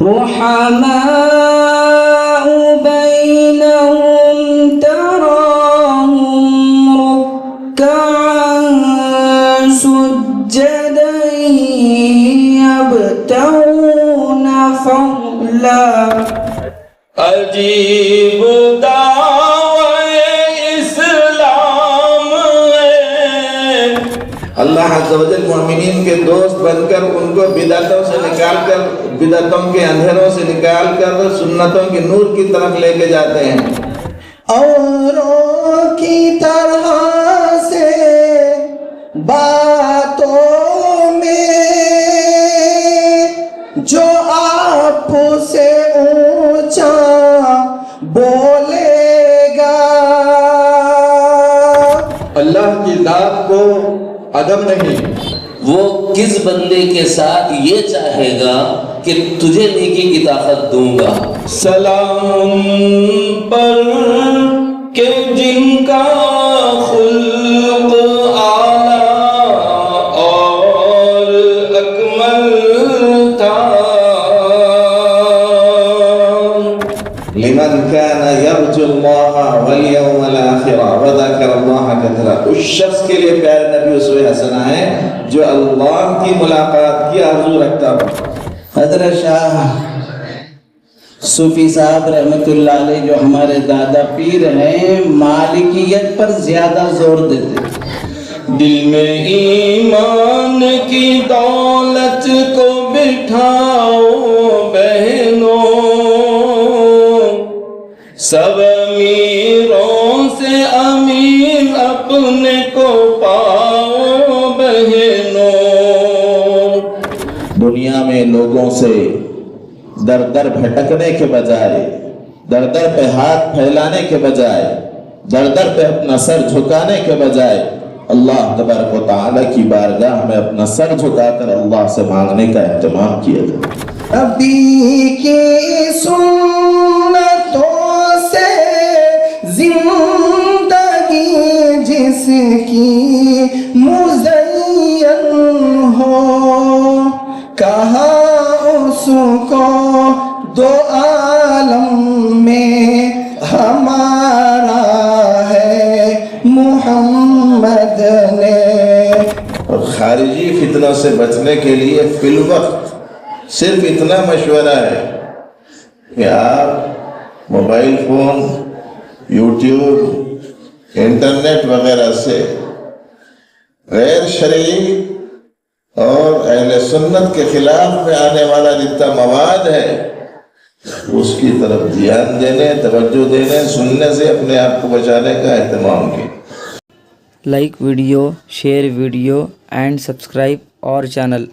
رحماء بينهم تراهم ركعا سجدا يبتغون فضلا عجیب دعوی اسلام ہے۔ اللہ عز و جل مومنین کے دوست بن کر ان کو بدعتوں سے نکال کر، بدعتوں کے اندھیروں سے نکال کر سنتوں کے نور کی طرف لے کے جاتے ہیں۔ اوروں کی طرح سے باتوں میں جو آپ سے اونچا بولے گا، اللہ کی ذات کو عدم نہیں، وہ کس بندے کے ساتھ یہ چاہے گا کہ تجھے نیکی کی طاقت دوں گا۔ سلام پر کہ جن کا خلق اعلیٰ اور اکمل تھا۔ لمن كان يرجو الله واليوم الآخر وذكر الله كثيرا، اس شخص کے لیے پیارے نبی اسوہ حسنہ ہے جو اللہ کی ملاقات کی آرزو رکھتا ہو۔ حضرت شاہ صوفی صاحب رحمت اللہ علیہ جو ہمارے دادا پیر ہیں، مالکیت پر زیادہ زور دیتے ہیں۔ دل میں ایمان کی دولت کو بٹھاؤ بہنوں، سب امیروں سے امیر اپنے کو پاؤ بہنوں۔ دنیا میں لوگوں سے در در بھٹکنے کے بجائے، در در پہ ہاتھ پھیلانے کے بجائے، در در پہ اپنا سر جھکانے کے بجائے اللہ تبارک و تعالی کی بارگاہ میں اپنا سر جھکا کر اللہ سے مانگنے کا اہتمام کیا جائے۔ نبی کی سنتوں سے زندگی جس کی مزین ہو، کہاں اس کو دو عالم میں ہمارا ہے محمد نے۔ اور خارجی فتنوں سے بچنے کے لیے فی الوقت صرف اتنا مشورہ ہے کہ آپ موبائل فون، یوٹیوب، انٹرنیٹ وغیرہ سے غیر شرعی اور اہل سنت کے خلاف میں آنے والا جتنا مواد ہے اس کی طرف دھیان دینے، توجہ دینے، سننے سے اپنے آپ کو بچانے کا اہتمام کیے۔ like video, share video and subscribe our channel.